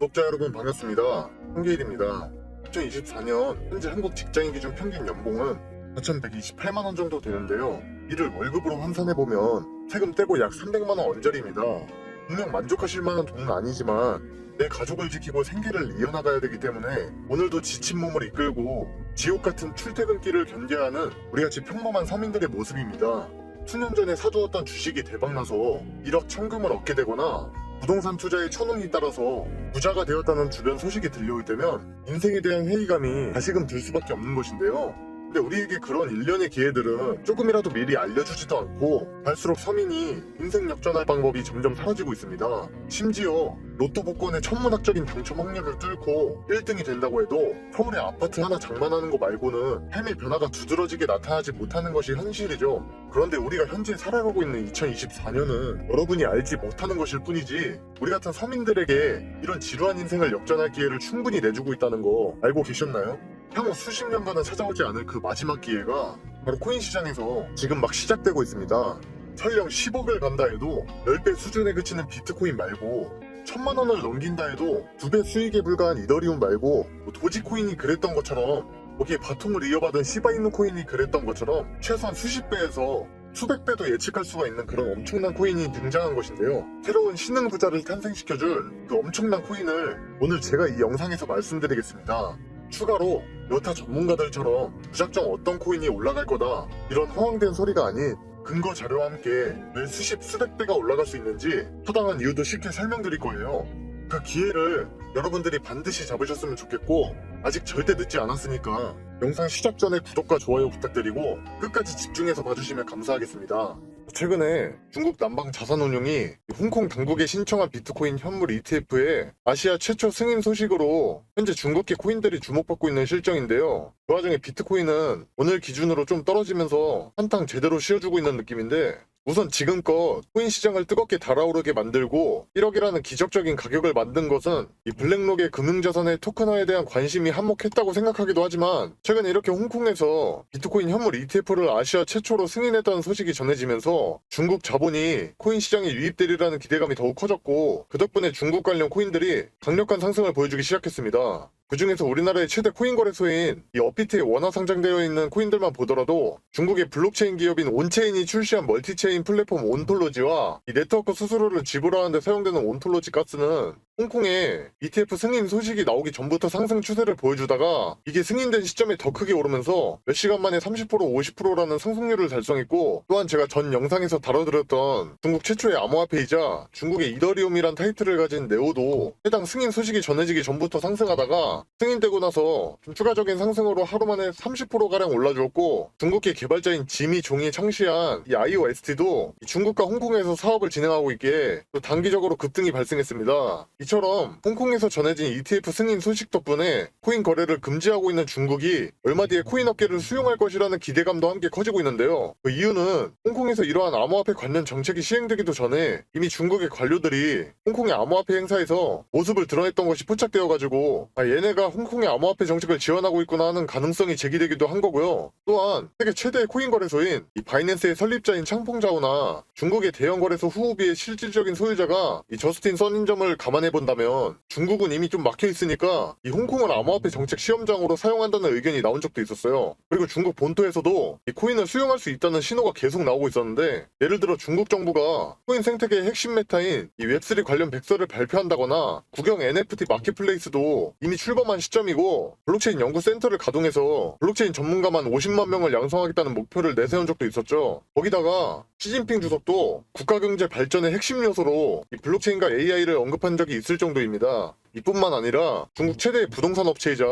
구독자 여러분 반갑습니다. 한계일입니다. 2024년 현재 한국 직장인 기준 평균 연봉은 4,128만원 정도 되는데요. 이를 월급으로 환산해보면 세금 떼고 약 300만원 언저리입니다. 분명 만족하실 만한 돈은 아니지만 내 가족을 지키고 생계를 이어나가야 되기 때문에 오늘도 지친 몸을 이끌고 지옥 같은 출퇴근길을 견뎌하는 우리같이 평범한 서민들의 모습입니다. 수년 전에 사두었던 주식이 대박나서 1억 천금을 얻게 되거나 부동산 투자에 천운이 따라서 부자가 되었다는 주변 소식이 들려올 때면 인생에 대한 회의감이 다시금 들 수밖에 없는 것인데요. 근데 우리에게 그런 일련의 기회들은 조금이라도 미리 알려주지도 않고 갈수록 서민이 인생 역전할 방법이 점점 사라지고 있습니다. 심지어 로또 복권의 천문학적인 당첨 확률을 뚫고 1등이 된다고 해도 서울에 아파트 하나 장만하는 거 말고는 삶의 변화가 두드러지게 나타나지 못하는 것이 현실이죠. 그런데 우리가 현재 살아가고 있는 2024년은 여러분이 알지 못하는 것일 뿐이지 우리 같은 서민들에게 이런 지루한 인생을 역전할 기회를 충분히 내주고 있다는 거 알고 계셨나요? 향후 수십 년간은 찾아오지 않을 그 마지막 기회가 바로 코인 시장에서 지금 막 시작되고 있습니다. 설령 10억을 간다 해도 10배 수준에 그치는 비트코인 말고 1000만원을 넘긴다 해도 2배 수익에 불과한 이더리움 말고 도지코인이 그랬던 것처럼 거기에 바통을 이어받은 시바이누 코인이 그랬던 것처럼 최소한 수십 배에서 수백 배도 예측할 수가 있는 그런 엄청난 코인이 등장한 것인데요. 새로운 신흥 부자를 탄생시켜줄 그 엄청난 코인을 오늘 제가 이 영상에서 말씀드리겠습니다. 추가로 여타 전문가들처럼 무작정 어떤 코인이 올라갈 거다 이런 허황된 소리가 아닌 근거 자료와 함께 왜 수십 수백 배가 올라갈 수 있는지 타당한 이유도 쉽게 설명드릴 거예요. 그 기회를 여러분들이 반드시 잡으셨으면 좋겠고 아직 절대 늦지 않았으니까 영상 시작 전에 구독과 좋아요 부탁드리고 끝까지 집중해서 봐주시면 감사하겠습니다. 최근에 중국 남방 자산운용이 홍콩 당국에 신청한 비트코인 현물 ETF의 아시아 최초 승인 소식으로 현재 중국계 코인들이 주목받고 있는 실정인데요. 그 와중에 비트코인은 오늘 기준으로 좀 떨어지면서 한탕 제대로 씌워주고 있는 느낌인데 우선 지금껏 코인 시장을 뜨겁게 달아오르게 만들고 1억이라는 기적적인 가격을 만든 것은 이 블랙록의 금융자산의 토큰화에 대한 관심이 한몫했다고 생각하기도 하지만 최근에 이렇게 홍콩에서 비트코인 현물 ETF를 아시아 최초로 승인했다는 소식이 전해지면서 중국 자본이 코인 시장에 유입되리라는 기대감이 더욱 커졌고 그 덕분에 중국 관련 코인들이 강력한 상승을 보여주기 시작했습니다. 그 중에서 우리나라의 최대 코인 거래소인 이 업비트에 원화 상장되어 있는 코인들만 보더라도 중국의 블록체인 기업인 온체인이 출시한 멀티체인 플랫폼 온톨로지와 이 네트워크 수수료를 지불하는 데 사용되는 온톨로지 가스는 홍콩에 ETF 승인 소식이 나오기 전부터 상승 추세를 보여주다가 이게 승인된 시점에 더 크게 오르면서 몇 시간 만에 30% 50%라는 상승률을 달성했고 또한 제가 전 영상에서 다뤄드렸던 중국 최초의 암호화폐이자 중국의 이더리움이란 타이틀을 가진 네오도 해당 승인 소식이 전해지기 전부터 상승하다가 승인되고 나서 좀 추가적인 상승으로 하루 만에 30%가량 올라주었고 중국계 개발자인 지미 종이 창시한 이 IOST도 중국과 홍콩에서 사업을 진행하고 있기에 또 단기적으로 급등이 발생했습니다. 이처럼 홍콩에서 전해진 ETF 승인 소식 덕분에 코인 거래를 금지하고 있는 중국이 얼마 뒤에 코인 업계를 수용할 것이라는 기대감도 함께 커지고 있는데요. 그 이유는 홍콩에서 이러한 암호화폐 관련 정책이 시행되기도 전에 이미 중국의 관료들이 홍콩의 암호화폐 행사에서 모습을 드러냈던 것이 포착되어가지고 얘네가 홍콩의 암호화폐 정책을 지원하고 있구나 하는 가능성이 제기되기도 한 거고요. 또한 세계 최대의 코인 거래소인 이 바이낸스의 설립자인 창펑자오나 중국의 대형 거래소 후오비의 실질적인 소유자가 이 저스틴 선인점을 감안해본다면 중국은 이미 좀 막혀있으니까 이 홍콩을 암호화폐 정책 시험장으로 사용한다는 의견이 나온 적도 있었어요. 그리고 중국 본토에서도 이 코인을 수용할 수 있다는 신호가 계속 나오고 있었는데 예를 들어 중국 정부가 코인 생태계의 핵심 메타인 이 웹3 관련 백서를 발표한다거나 국영 NFT 마켓플레이스도 이미 출범한 시점이고 블록체인 연구센터를 가동해서 블록체인 전문가만 50만 명을 양성하겠다는 목표를 내세운 적도 있었죠. 거기다가 시진핑 주석도 국가경제 발전의 핵심 요소로 이 블록체인과 AI를 언급한 적이 있을 정도입니다. 이뿐만 아니라 중국 최대의 부동산 업체이자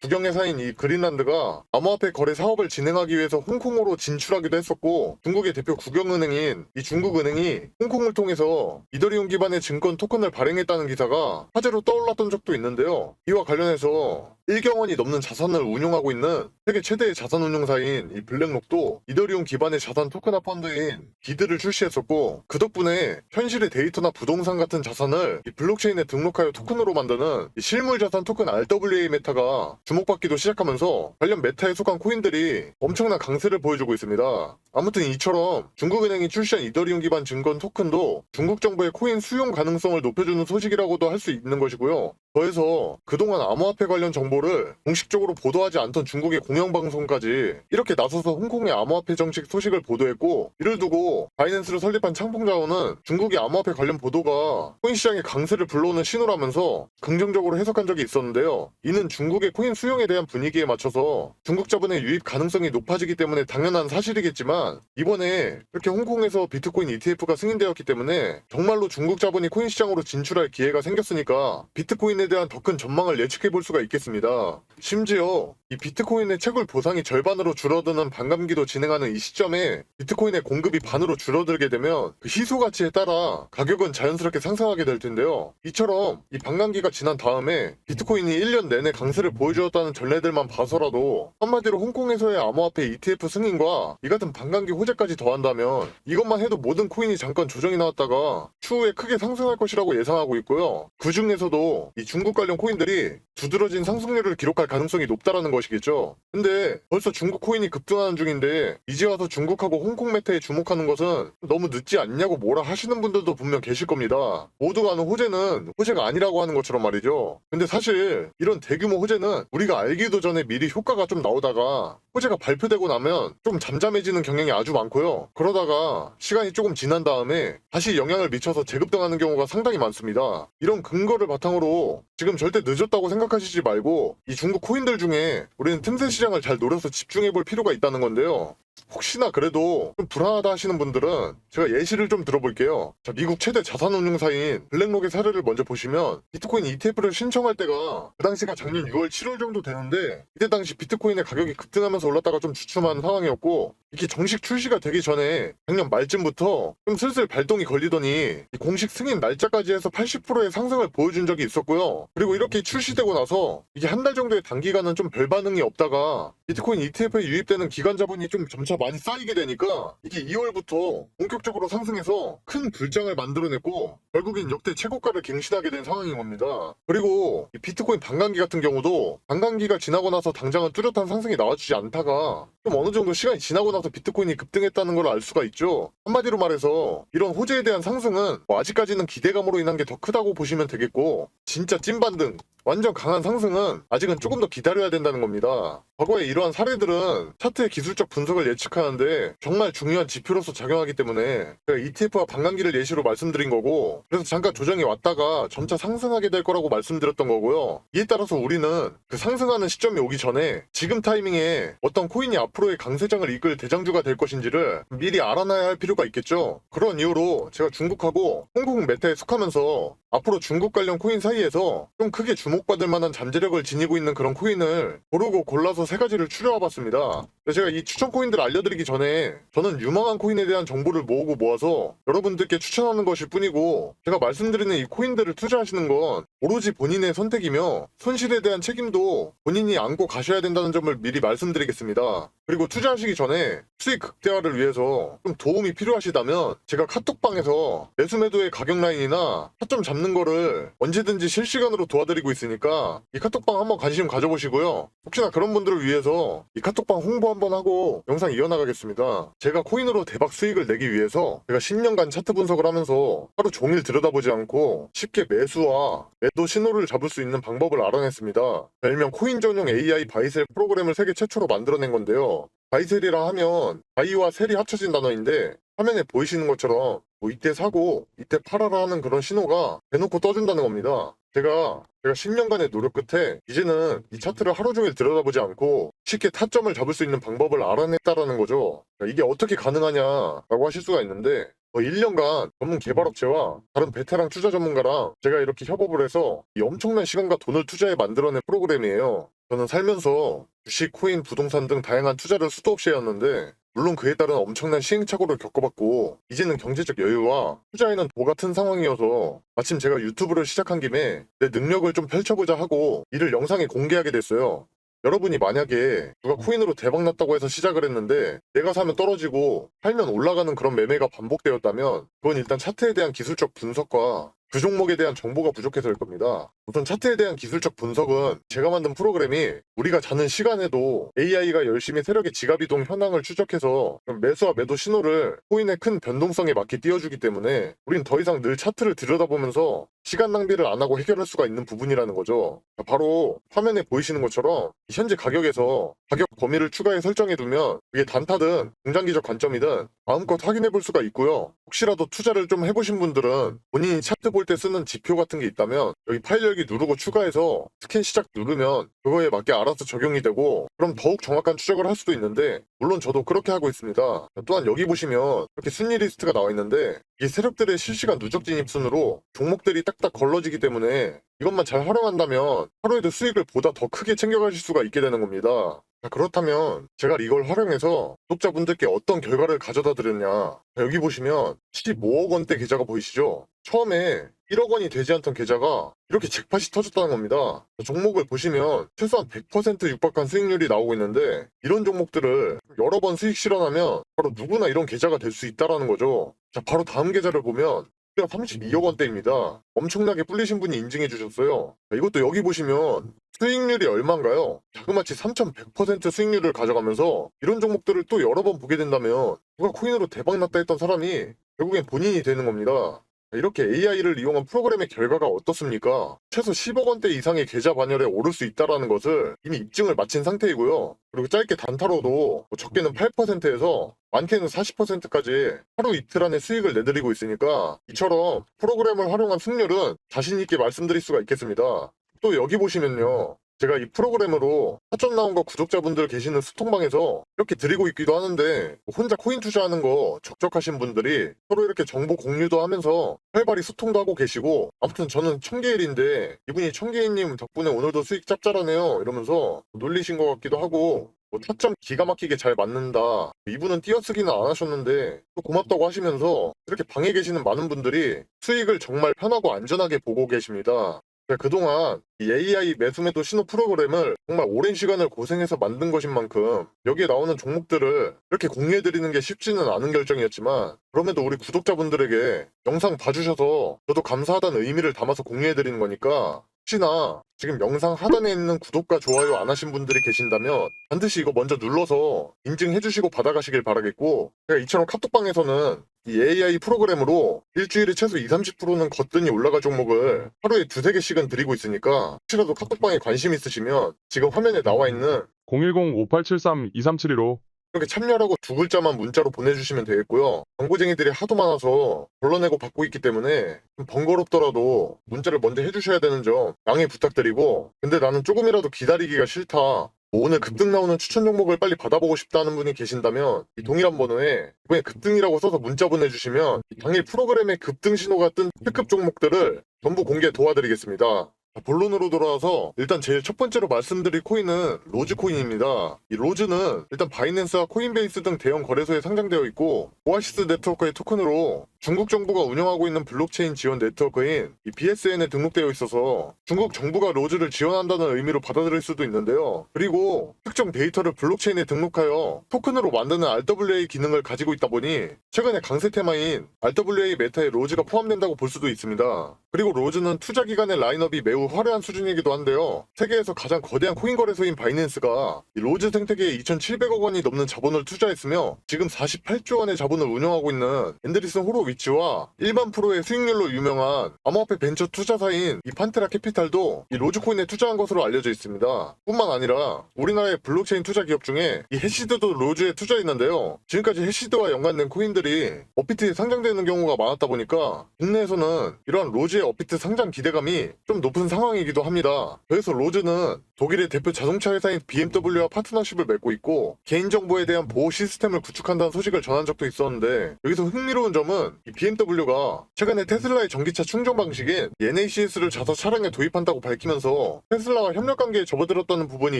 국영회사인 이 그린란드가 암호화폐 거래 사업을 진행하기 위해서 홍콩으로 진출하기도 했었고 중국의 대표 국영은행인 이 중국은행이 홍콩을 통해서 이더리움 기반의 증권 토큰을 발행했다는 기사가 화제로 떠올랐던 적도 있는데요. 이와 관련해서 1경 원이 넘는 자산을 운용하고 있는 세계 최대의 자산운용사인 이 블랙록도 이더리움 기반의 자산 토큰화 펀드인 비드를 출시했었고 그 덕분에 현실의 데이터나 부동산 같은 자산을 이 블록체인에 등록하여 토큰으로 만드는 이 실물 자산 토큰 RWA 메타가 주목받기도 시작하면서 관련 메타에 속한 코인들이 엄청난 강세를 보여주고 있습니다. 아무튼 이처럼 중국은행이 출시한 이더리움 기반 증권 토큰도 중국 정부의 코인 수용 가능성을 높여주는 소식이라고도 할 수 있는 것이고요. 더해서 그동안 암호화폐 관련 정보를 공식적으로 보도하지 않던 중국의 공영방송까지 이렇게 나서서 홍콩의 암호화폐 정책 소식을 보도했고, 이를 두고 바이낸스를 설립한 창봉자오는 중국의 암호화폐 관련 보도가 코인 시장의 강세를 불러오는 신호라면서 긍정적으로 해석한 적이 있었는데요. 이는 중국의 코인 수용에 대한 분위기에 맞춰서 중국 자본의 유입 가능성이 높아지기 때문에 당연한 사실이겠지만, 이번에 이렇게 홍콩에서 비트코인 ETF가 승인되었기 때문에 정말로 중국 자본이 코인 시장으로 진출할 기회가 생겼으니까 비트코인에 대한 더 큰 전망을 예측해 볼 수가 있겠습니다. 심지어 이 비트코인의 채굴 보상이 절반으로 줄어드는 반감기도 진행하는 이 시점에 비트코인의 공급이 반으로 줄어들게 되면 그 희소 가치에 따라 가격은 자연스럽게 상승하게 될 텐데요. 이처럼 이 반감기가 지난 다음에 비트코인이 1년 내내 강세를 보여주었다는 전례들만 봐서라도 한마디로 홍콩에서의 암호화폐 ETF 승인과 이 같은 반감기 호재까지 더한다면 이것만 해도 모든 코인이 잠깐 조정이 나왔다가 추후에 크게 상승할 것이라고 예상하고 있고요. 그 중에서도 이 중국 관련 코인들이 두드러진 상승률을 기록할 가능성이 높다라는 것이겠죠. 근데 벌써 중국 코인이 급등하는 중인데 이제 와서 중국하고 홍콩 메타에 주목하는 것은 너무 늦지 않냐고 뭐라 하시는 분들도 분명 계실 겁니다. 모두가 아는 호재는 호재가 아니라고 하는 것처럼 말이죠. 근데 사실 이런 대규모 호재는 우리가 알기도 전에 미리 효과가 좀 나오다가 호재가 발표되고 나면 좀 잠잠해지는 경향이 아주 많고요. 그러다가 시간이 조금 지난 다음에 다시 영향을 미쳐서 재급등하는 경우가 상당히 많습니다. 이런 근거를 바탕으로 지금 절대 늦었다고 생각하시지 말고 이 중국 코인들 중에 우리는 틈새 시장을 잘 노려서 집중해 볼 필요가 있다는 건데요. 혹시나 그래도 좀 불안하다 하시는 분들은 제가 예시를 좀 들어볼게요. 자, 미국 최대 자산운용사인 블랙록의 사례를 먼저 보시면 비트코인 ETF를 신청할 때가 그 당시가 작년 6월 7월 정도 되는데, 이때 당시 비트코인의 가격이 급등하면서 올랐다가 좀 주춤한 상황이었고, 이게 정식 출시가 되기 전에 작년 말쯤부터 좀 슬슬 발동이 걸리더니 이 공식 승인 날짜까지 해서 80%의 상승을 보여준 적이 있었고요. 그리고 이렇게 출시되고 나서 이게 한 달 정도의 단기간은 좀 별 반응이 없다가 비트코인 ETF에 유입되는 기관 자본이 좀 점차 많이 쌓이게 되니까 이게 2월부터 본격적으로 상승해서 큰 불장을 만들어냈고 결국엔 역대 최고가를 갱신하게 된 상황인 겁니다. 그리고 이 비트코인 반감기 같은 경우도 반감기가 지나고 나서 당장은 뚜렷한 상승이 나와주지 않다가 좀 어느 정도 시간이 지나고 나서 비트코인이 급등했다는 걸 알 수가 있죠. 한마디로 말해서 이런 호재에 대한 상승은 뭐 아직까지는 기대감으로 인한 게 더 크다고 보시면 되겠고, 진짜 찐반등 완전 강한 상승은 아직은 조금 더 기다려야 된다는 겁니다. 과거에 이러한 사례들은 차트의 기술적 분석을 예측하는데 정말 중요한 지표로서 작용하기 때문에 제가 ETF와 반감기를 예시로 말씀드린 거고, 그래서 잠깐 조정이 왔다가 점차 상승하게 될 거라고 말씀드렸던 거고요. 이에 따라서 우리는 그 상승하는 시점이 오기 전에 지금 타이밍에 어떤 코인이 앞으로의 강세장을 이끌 대장주가 될 것인지를 미리 알아놔야 할 필요가 있겠죠. 그런 이유로 제가 중국하고 홍콩 메타에 속하면서 앞으로 중국 관련 코인 사이에서 좀 크게 주목받을 만한 잠재력을 지니고 있는 그런 코인을 고르고 골라서 세 가지를 추려와봤습니다. 제가 이 추천 코인들을 알려드리기 전에 저는 유망한 코인에 대한 정보를 모으고 모아서 여러분들께 추천하는 것일 뿐이고, 제가 말씀드리는 이 코인들을 투자하시는 건 오로지 본인의 선택이며 손실에 대한 책임도 본인이 안고 가셔야 된다는 점을 미리 말씀드리겠습니다. 그리고 투자하시기 전에 수익 극대화를 위해서 좀 도움이 필요하시다면 제가 카톡방에서 매수매도의 가격 라인이나 타점 잡는 거를 언제든지 실시간으로 도와드리고 있으니까 이 카톡방 한번 관심 가져보시고요. 혹시나 그런 분들을 위해서 이 카톡방 홍보 한번 하고 영상 이어나가겠습니다. 제가 코인으로 대박 수익을 내기 위해서 제가 10년간 차트 분석을 하면서 하루 종일 들여다보지 않고 쉽게 매수와 매도 신호를 잡을 수 있는 방법을 알아냈습니다. 별명 코인 전용 AI 바이셀 프로그램을 세계 최초로 만들어낸 건데요. 바이셀이라 하면 바이와 셀이 합쳐진 단어인데 화면에 보이시는 것처럼 뭐 이때 사고 이때 팔아라 하는 그런 신호가 대놓고 떠준다는 겁니다. 제가 10년간의 노력 끝에 이제는 이 차트를 하루 종일 들여다보지 않고 쉽게 타점을 잡을 수 있는 방법을 알아냈다라는 거죠. 이게 어떻게 가능하냐라고 하실 수가 있는데 1년간 전문 개발업체와 다른 베테랑 투자 전문가랑 제가 이렇게 협업을 해서 이 엄청난 시간과 돈을 투자해 만들어낸 프로그램이에요. 저는 살면서 주식, 코인, 부동산 등 다양한 투자를 수도 없이 해왔는데 물론 그에 따른 엄청난 시행착오를 겪어봤고 이제는 경제적 여유와 투자에는 도 같은 상황이어서 마침 제가 유튜브를 시작한 김에 내 능력을 좀 펼쳐보자 하고 이를 영상에 공개하게 됐어요. 여러분이 만약에 누가 코인으로 대박났다고 해서 시작을 했는데 내가 사면 떨어지고 팔면 올라가는 그런 매매가 반복되었다면 그건 일단 차트에 대한 기술적 분석과 그 종목에 대한 정보가 부족해서일 겁니다. 우선 차트에 대한 기술적 분석은 제가 만든 프로그램이 우리가 자는 시간에도 AI가 열심히 세력의 지갑이동 현황을 추적해서 매수와 매도 신호를 코인의 큰 변동성에 맞게 띄워주기 때문에 우린 더 이상 늘 차트를 들여다보면서 시간 낭비를 안 하고 해결할 수가 있는 부분이라는 거죠. 바로 화면에 보이시는 것처럼 현재 가격에서 가격 범위를 추가해 설정해두면 그게 단타든 중장기적 관점이든 마음껏 확인해 볼 수가 있고요. 혹시라도 투자를 좀 해보신 분들은 본인이 차트 볼 때 쓰는 지표 같은 게 있다면 여기 파일 열기 누르고 추가해서 스캔 시작 누르면 그거에 맞게 알아서 적용이 되고 그럼 더욱 정확한 추적을 할 수도 있는데 물론 저도 그렇게 하고 있습니다. 또한 여기 보시면 이렇게 순위 리스트가 나와 있는데 이 세력들의 실시간 누적 진입 순으로 종목들이 딱딱 걸러지기 때문에 이것만 잘 활용한다면 하루에도 수익을 보다 더 크게 챙겨가실 수가 있게 되는 겁니다. 자, 그렇다면 제가 이걸 활용해서 구독자분들께 어떤 결과를 가져다 드렸냐. 여기 보시면 15억 원대 계좌가 보이시죠? 처음에 1억 원이 되지 않던 계좌가 이렇게 잭팟이 터졌다는 겁니다. 종목을 보시면 최소한 100% 육박한 수익률이 나오고 있는데 이런 종목들을 여러 번 수익 실현하면 바로 누구나 이런 계좌가 될 수 있다는 거죠. 자, 바로 다음 계좌를 보면 32억 원대입니다. 엄청나게 불리신 분이 인증해 주셨어요. 자, 이것도 여기 보시면 수익률이 얼마인가요? 자그마치 3100% 수익률을 가져가면서 이런 종목들을 또 여러 번 보게 된다면 누가 코인으로 대박났다 했던 사람이 결국엔 본인이 되는 겁니다. 이렇게 AI를 이용한 프로그램의 결과가 어떻습니까? 최소 10억 원대 이상의 계좌 반열에 오를 수 있다는 것을 이미 입증을 마친 상태이고요. 그리고 짧게 단타로도 적게는 8%에서 많게는 40%까지 하루 이틀 안에 수익을 내드리고 있으니까 이처럼 프로그램을 활용한 승률은 자신 있게 말씀드릴 수가 있겠습니다. 또 여기 보시면요. 제가 이 프로그램으로 사전 나온 거 구독자분들 계시는 소통방에서 이렇게 드리고 있기도 하는데 혼자 코인 투자하는 거 적적하신 분들이 서로 이렇게 정보 공유도 하면서 활발히 소통도 하고 계시고 아무튼 저는 청개일인데 이분이 청개일님 덕분에 오늘도 수익 짭짤하네요 이러면서 놀리신 것 같기도 하고 타점 기가 막히게 잘 맞는다. 이분은 띄어쓰기는 안 하셨는데 또 고맙다고 하시면서 이렇게 방에 계시는 많은 분들이 수익을 정말 편하고 안전하게 보고 계십니다. 제가 그동안 이 AI 매수매도 신호 프로그램을 정말 오랜 시간을 고생해서 만든 것인 만큼 여기에 나오는 종목들을 이렇게 공유해드리는 게 쉽지는 않은 결정이었지만 그럼에도 우리 구독자분들에게 영상 봐주셔서 저도 감사하다는 의미를 담아서 공유해드리는 거니까 혹시나 지금 영상 하단에 있는 구독과 좋아요 안 하신 분들이 계신다면 반드시 이거 먼저 눌러서 인증해주시고 받아가시길 바라겠고 제가 이처럼 카톡방에서는 이 AI 프로그램으로 일주일에 최소 20-30%는 거뜬히 올라갈 종목을 하루에 2-3개씩은 드리고 있으니까 혹시라도 카톡방에 관심 있으시면 지금 화면에 나와 있는 010-5873-2372로 이렇게 참여라고 두 글자만 문자로 보내주시면 되겠고요. 광고쟁이들이 하도 많아서 걸러내고 받고 있기 때문에 좀 번거롭더라도 문자를 먼저 해주셔야 되는 점 양해 부탁드리고 근데 나는 조금이라도 기다리기가 싫다. 오늘 급등 나오는 추천 종목을 빨리 받아보고 싶다는 분이 계신다면 이 동일한 번호에 이번에 급등이라고 써서 문자 보내주시면 당일 프로그램에 급등 신호가 뜬 특급 종목들을 전부 공개 도와드리겠습니다. 본론으로 돌아와서 일단 제일 첫 번째로 말씀드릴 코인은 로즈 코인입니다. 이 로즈는 일단 바이낸스와 코인베이스 등 대형 거래소에 상장되어 있고 오아시스 네트워크의 토큰으로 중국 정부가 운영하고 있는 블록체인 지원 네트워크인 이 BSN에 등록되어 있어서 중국 정부가 로즈를 지원한다는 의미로 받아들일 수도 있는데요. 그리고 특정 데이터를 블록체인에 등록하여 토큰으로 만드는 RWA 기능을 가지고 있다 보니 최근에 강세 테마인 RWA 메타에 로즈가 포함된다고 볼 수도 있습니다. 그리고 로즈는 투자 기관의 라인업이 매우 화려한 수준이기도 한데요. 세계에서 가장 거대한 코인 거래소인 바이낸스가 이 로즈 생태계에 2,700억 원이 넘는 자본을 투자했으며 지금 48조 원의 자본을 운영하고 있는 앤드리슨 호로위츠와 1만 프로의 수익률로 유명한 암호화폐 벤처 투자사인 이 판테라 캐피탈도 이 로즈 코인에 투자한 것으로 알려져 있습니다. 뿐만 아니라 우리나라의 블록체인 투자 기업 중에 이 해시드도 로즈에 투자했는데요. 지금까지 해시드와 연관된 코인들이 업비트에 상장되는 경우가 많았다 보니까 국내에서는 이러한 로즈의 업비트 상장 기대감이 좀 높은 상황이기도 합니다. 그래서 로즈는 독일의 대표 자동차 회사인 BMW와 파트너십을 맺고 있고 개인정보에 대한 보호 시스템을 구축한다는 소식을 전한 적도 있었는데 여기서 흥미로운 점은 이 BMW가 최근에 테슬라의 전기차 충전 방식인 NACS를 자사 차량에 도입한다고 밝히면서 테슬라와 협력 관계에 접어들었다는 부분이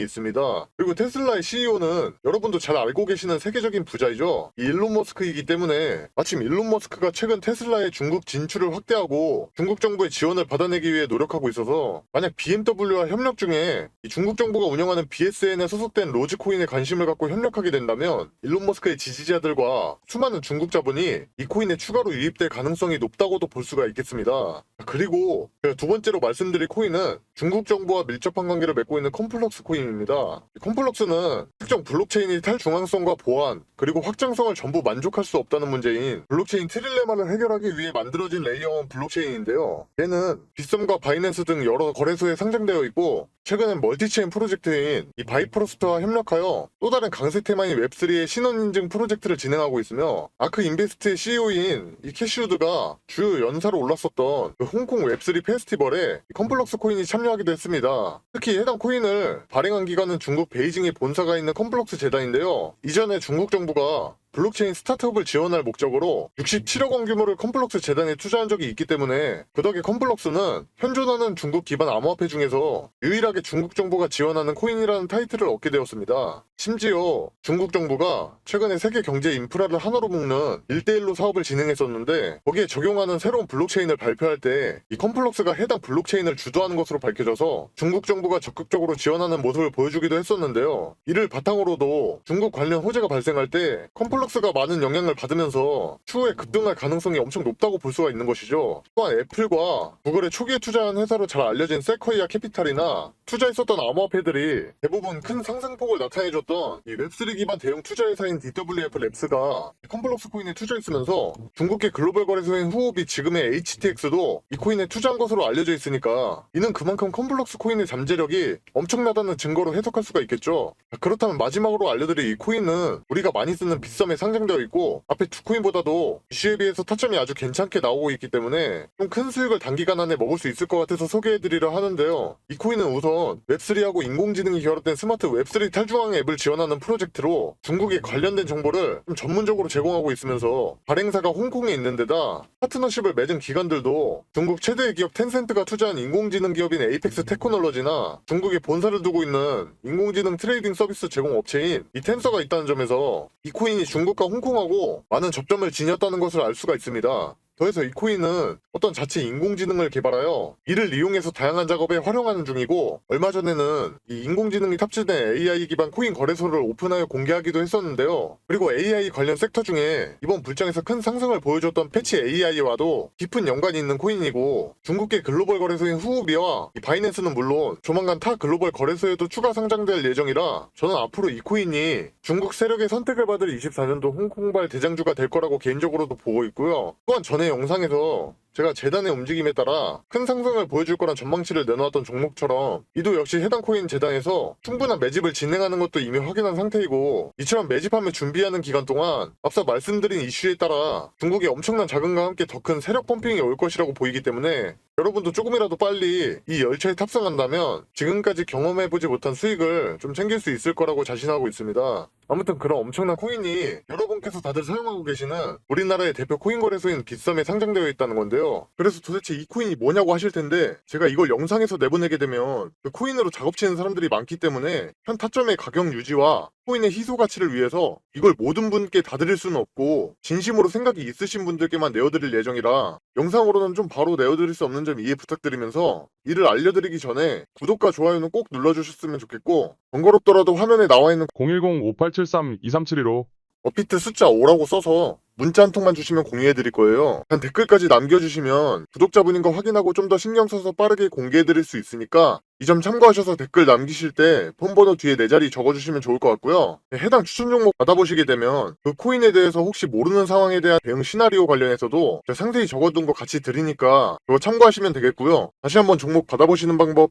있습니다. 그리고 테슬라의 CEO는 여러분도 잘 알고 계시는 세계적인 부자이죠. 이 일론 머스크이기 때문에 마침 일론 머스크가 최근 테슬라의 중국 진출을 확대하고 중국 정부의 지원을 받아내기 위해 노력하고 있어서 만약 BMW와 협력 중에 이 이 중국 정부가 운영하는 BSN에 소속된 로즈코인에 관심을 갖고 협력하게 된다면 일론 머스크의 지지자들과 수많은 중국 자본이 이 코인에 추가로 유입될 가능성이 높다고도 볼 수가 있겠습니다. 그리고 제가 두 번째로 말씀드릴 코인은 중국 정부와 밀접한 관계를 맺고 있는 컴플럭스 코인입니다. 컴플럭스는 특정 블록체인의 탈중앙성과 보안 그리고 확장성을 전부 만족할 수 없다는 문제인 블록체인 트릴레마를 해결하기 위해 만들어진 레이어 1 블록체인인데요. 얘는 빗썸과 바이낸스 등 여러 거래소에 상장되어 있고 최근엔 멀티체인 프로젝트인 이 바이프로스트와 협력하여 또 다른 강세 테마인 웹3의 신원 인증 프로젝트를 진행하고 있으며 아크 인베스트의 CEO인 이 캐시우드가 주요 연사로 올랐었던 그 홍콩 웹3 페스티벌에 컴플럭스 코인이 참여하기도 했습니다. 특히 해당 코인을 발행한 기관은 중국 베이징에 본사가 있는 컴플럭스 재단인데요. 이전에 중국 정부가 블록체인 스타트업을 지원할 목적으로 67억 원 규모를 컴플럭스 재단에 투자한 적이 있기 때문에 그 덕에 컴플럭스는 현존하는 중국 기반 암호화폐 중에서 유일하게 중국 정부가 지원하는 코인이라는 타이틀을 얻게 되었습니다. 심지어 중국 정부가 최근에 세계 경제 인프라를 하나로 묶는 1대1로 사업을 진행했었는데 거기에 적용하는 새로운 블록체인을 발표할 때 이 컴플럭스가 해당 블록체인을 주도하는 것으로 밝혀져서 중국 정부가 적극적으로 지원하는 모습을 보여주기도 했었는데요. 이를 바탕으로도 중국 관련 호재가 발생할 때 컴플럭스가 많은 영향을 받으면서 추후에 급등할 가능성이 엄청 높다고 볼 수가 있는 것이죠. 또한 애플과 구글의 초기에 투자한 회사로 잘 알려진 세쿼이아 캐피탈이나 투자했었던 암호화폐들이 대부분 큰 상승폭을 나타내줬던 이 웹3 기반 대형 투자회사인 DWF 랩스가 컴플럭스 코인에 투자했으면서 중국계 글로벌 거래소인 후오비 지금의 HTX도 이 코인에 투자한 것으로 알려져 있으니까 이는 그만큼 컴플럭스 코인의 잠재력이 엄청나다는 증거로 해석할 수가 있겠죠. 그렇다면 마지막으로 알려드릴 이 코인은 우리가 많이 쓰는 빗썸에 상장되어 있고 앞에 두 코인보다도 이슈에 비해서 타점이 아주 괜찮게 나오고 있기 때문에 좀 큰 수익을 단기간 안에 먹을 수 있을 것 같아서 소개해드리려 하는데요. 이 코인은 우선 웹3하고 인공지능이 결합된 스마트 웹3 탈중앙 앱을 지원하는 프로젝트로 중국에 관련된 정보를 좀 전문적으로 제공하고 있으면서 발행사가 홍콩에 있는 데다 파트너십을 맺은 기관들도 중국 최대의 기업 텐센트가 투자한 인공지능 기업인 에이펙스 테크놀로지나 중국에 본사를 두고 있는 인공지능 트레이딩 서비스 제공 업체인 이 텐서가 있다는 점에서 이 코인이 중국과 홍콩하고 많은 접점을 지녔다는 것을 알 수가 있습니다. 더해서 이 코인은 어떤 자체 인공지능을 개발하여 이를 이용해서 다양한 작업에 활용하는 중이고 얼마 전에는 이 인공지능이 탑재된 AI 기반 코인 거래소를 오픈하여 공개하기도 했었는데요. 그리고 AI 관련 섹터 중에 이번 불장에서 큰 상승을 보여줬던 패치 AI와도 깊은 연관이 있는 코인이고 중국계 글로벌 거래소인 후오비와 이 바이낸스는 물론 조만간 타 글로벌 거래소에도 추가 상장될 예정이라 저는 앞으로 이 코인이 중국 세력의 선택을 받을 24년도 홍콩발 대장주가 될 거라고 개인적으로도 보고 있고요. 또한 전에 영상에서 제가 재단의 움직임에 따라 큰 상승을 보여줄 거란 전망치를 내놓았던 종목처럼 이도 역시 해당 코인 재단에서 충분한 매집을 진행하는 것도 이미 확인한 상태이고 이처럼 매집하며 준비하는 기간 동안 앞서 말씀드린 이슈에 따라 중국의 엄청난 자금과 함께 더 큰 세력 펌핑이 올 것이라고 보이기 때문에 여러분도 조금이라도 빨리 이 열차에 탑승한다면 지금까지 경험해보지 못한 수익을 좀 챙길 수 있을 거라고 자신하고 있습니다. 아무튼 그런 엄청난 코인이 여러분께서 다들 사용하고 계시는 우리나라의 대표 코인 거래소인 빗썸에 상장되어 있다는 건데요. 그래서 도대체 이 코인이 뭐냐고 하실 텐데 제가 이걸 영상에서 내보내게 되면 그 코인으로 작업치는 사람들이 많기 때문에 현 타점의 가격 유지와 코인의 희소 가치를 위해서 이걸 모든 분께 다 드릴 수는 없고 진심으로 생각이 있으신 분들께만 내어드릴 예정이라 영상으로는 좀 바로 내어드릴 수 없는 점 이해 부탁드리면서 이를 알려드리기 전에 구독과 좋아요는 꼭 눌러주셨으면 좋겠고 번거롭더라도 화면에 나와있는 010-5873-2372로 업비트 숫자 5라고 써서 문자 한 통만 주시면 공유해드릴 거예요. 단 댓글까지 남겨주시면 구독자분인 거 확인하고 좀 더 신경 써서 빠르게 공개해드릴 수 있으니까 이 점 참고하셔서 댓글 남기실 때 폰번호 뒤에 내 자리 적어주시면 좋을 것 같고요. 해당 추천 종목 받아보시게 되면 그 코인에 대해서 혹시 모르는 상황에 대한 대응 시나리오 관련해서도 제가 상세히 적어둔 거 같이 드리니까 그거 참고하시면 되겠고요. 다시 한번 종목 받아보시는 방법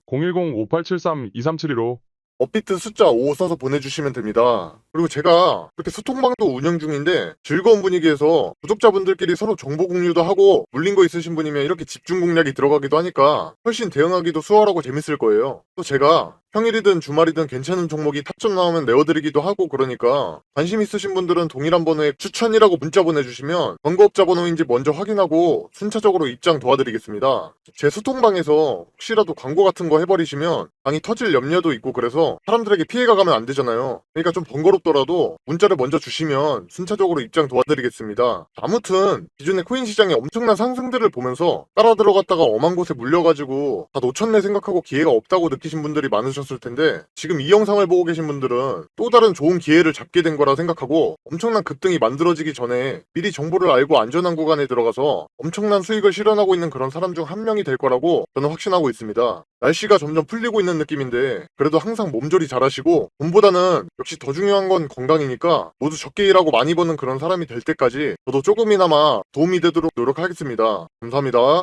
010-5873-2372로 업비트 숫자 5 써서 보내주시면 됩니다. 그리고 제가 이렇게 소통방도 운영 중인데 즐거운 분위기에서 구독자분들끼리 서로 정보 공유도 하고 물린 거 있으신 분이면 이렇게 집중 공략이 들어가기도 하니까 훨씬 대응하기도 수월하고 재밌을 거예요. 또 제가 평일이든 주말이든 괜찮은 종목이 탑점 나오면 내어드리기도 하고 그러니까 관심 있으신 분들은 동일한 번호에 추천이라고 문자 보내주시면 번거업자 번호인지 먼저 확인하고 순차적으로 입장 도와드리겠습니다. 제 소통방에서 혹시라도 광고 같은 거 해버리시면 방이 터질 염려도 있고 그래서 사람들에게 피해가 가면 안 되잖아요. 그러니까 좀 번거롭더라도 문자를 먼저 주시면 순차적으로 입장 도와드리겠습니다. 아무튼 기존의 코인 시장의 엄청난 상승들을 보면서 따라 들어갔다가 엄한 곳에 물려가지고 다 놓쳤네 생각하고 기회가 없다고 느끼신 분들이 많으실 보셨을 텐데 지금 이 영상을 보고 계신 분들은 또 다른 좋은 기회를 잡게 된 거라 생각하고 엄청난 급등이 만들어지기 전에 미리 정보를 알고 안전한 구간에 들어가서 엄청난 수익을 실현하고 있는 그런 사람 중 한 명이 될 거라고 저는 확신하고 있습니다. 날씨가 점점 풀리고 있는 느낌인데 그래도 항상 몸조리 잘하시고 돈보다는 역시 더 중요한 건 건강이니까 모두 적게 일하고 많이 버는 그런 사람이 될 때까지 저도 조금이나마 도움이 되도록 노력하겠습니다. 감사합니다.